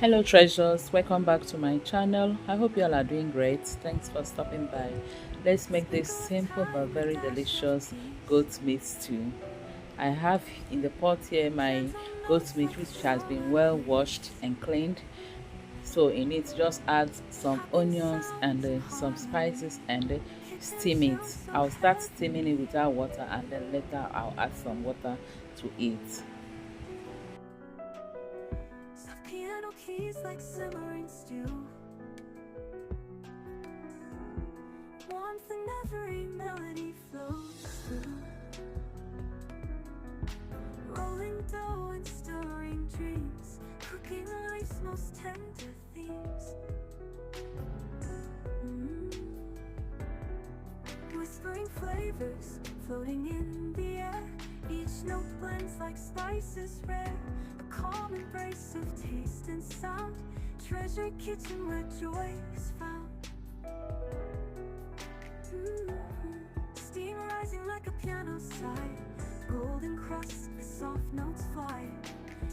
Hello treasures, welcome back to my channel. I hope you all are doing great. Thanks for stopping by. Let's make this simple but very delicious goat meat stew. I have in the pot here my goat meat which has been well washed and cleaned. So in it just add some onions and some spices and steam it. I'll start steaming it without water and then later I'll add some water to it. Piano keys like simmering stew. Warmth in every melody flows through. Rolling dough and stirring dreams, cooking life's most tender themes. Whispering flavors floating in the air. Each note blends like spices rare. A calm embrace of taste and sound. Treasure kitchen where joy is found. Steam rising like a piano side. Golden crust, the soft notes fly.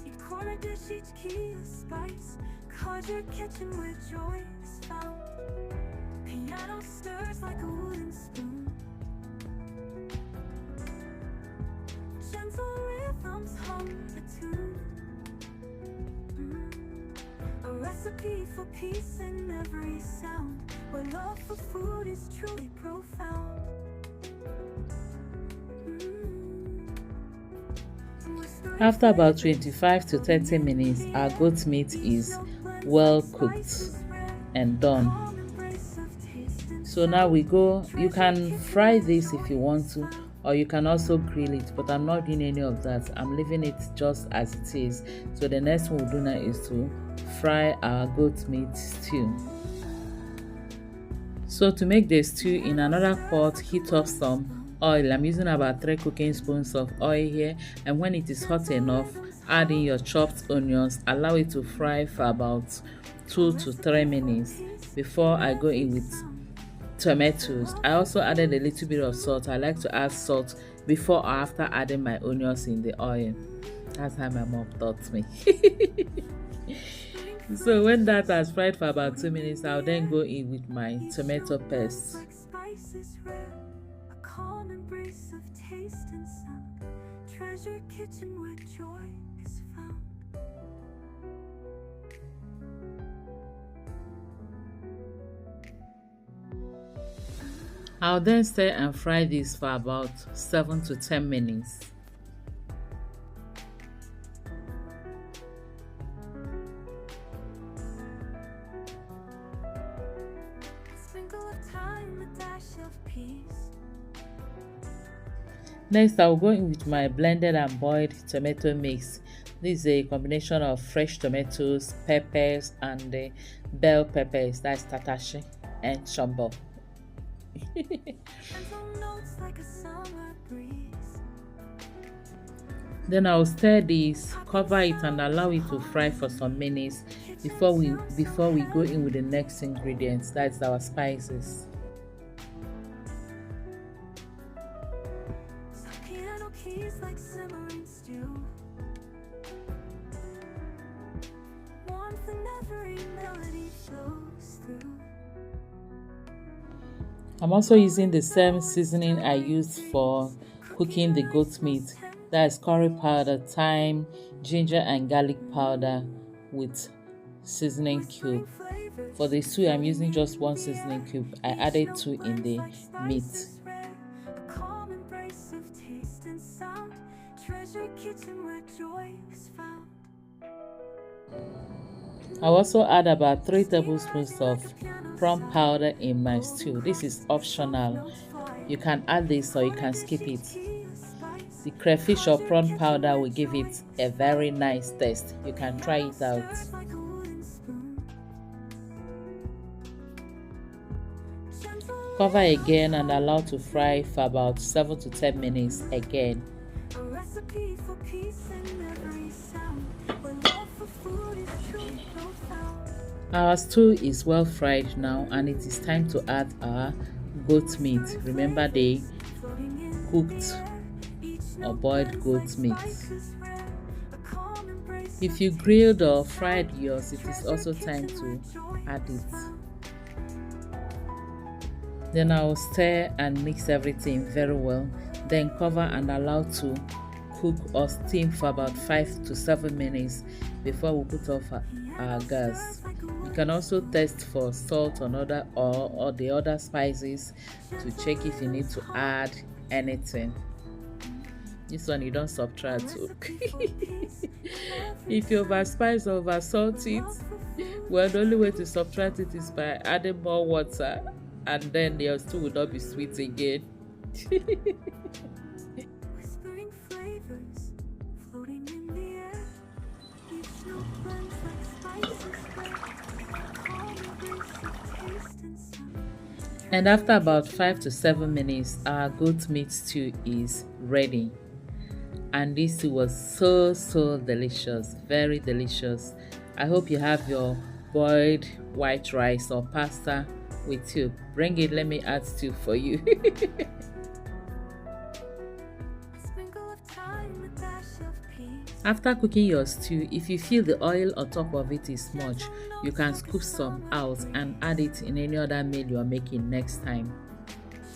Each corner dish, each key a spice. Conjure kitchen where joy is found. Piano stirs like a wooden spoon. Gentle rhythms hum a tune. A recipe for peace in every sound. Where love for food is truly profound. After about 25 to 30 minutes, our goat meat is well cooked and done. So now you can fry this if you want to, or you can also grill it, but I'm not doing any of that. I'm leaving it just as it is. So the next one we'll do now is to fry our goat meat stew. So to make the stew, in another pot, heat up some oil. I'm using about 3 cooking spoons of oil here, and when it is hot enough, add in your chopped onions. Allow it to fry for about 2 to 3 minutes before I go in with tomatoes. I also added a little bit of salt. I like to add salt before or after adding my onions in the oil. That's how my mom taught me. So when that has fried for about 2 minutes, I'll then go in with my tomato paste. A calm embrace of taste and sound. Treasure kitchen where joy is found. I'll then stir and fry this for about 7 to 10 minutes. Sprinkle of time, a dash of peace. Next, I'll go in with my blended and boiled tomato mix. This is a combination of fresh tomatoes, peppers, and bell peppers. That's tatashi and shombo. Then I'll stir this, cover it, and allow it to fry for some minutes before we go in with the next ingredients. That's our spices. Piano keys like simmering stew. Warmth in every melody flows through. I'm also using the same seasoning I used for cooking the goat meat. That is curry powder, thyme, ginger and garlic powder with seasoning cube. For the stew, I'm using just 1 seasoning cube. I added 2 in the meat. I'll also add about 3 tablespoons of prawn powder in my stew. This is optional. You can add this or you can skip it. The crayfish or prawn powder will give it a very nice taste. You can try it out. Cover again and allow to fry for about 7 to 10 minutes again. Our stew is well fried now, and it is time to add our goat meat. Remember the cooked or boiled goat meat. If you grilled or fried yours, it is also time to add it. Then I will stir and mix everything very well. Then cover and allow to cook or steam for about 5 to 7 minutes before we put off our gas. You can also test for salt on or the other spices to check if you need to add anything. This one you don't subtract. If you overspice or oversalt it, well, the only way to subtract it is by adding more water, and then your stew will not be sweet again. Whispering flavors floating in the air. Each note blends like spices wet. Calm embrace of taste and sound. And after about 5 to 7 minutes, our goat meat stew is ready. And this stew was so delicious, very delicious. I hope you have your boiled white rice or pasta with you. Bring it, let me add stew for you. Sprinkle of thyme, a dash of peace. After cooking your stew, if you feel the oil on top of it is much, you can scoop some out and add it in any other meal you are making next time.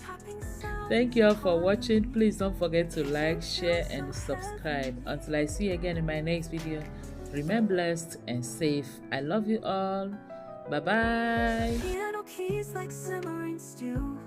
Chopping sound. Thank you all for watching. Please don't forget to like, share and subscribe. Until I see you again in my next video, remain blessed and safe. I love you all. Bye bye. Piano keys like simmering stew.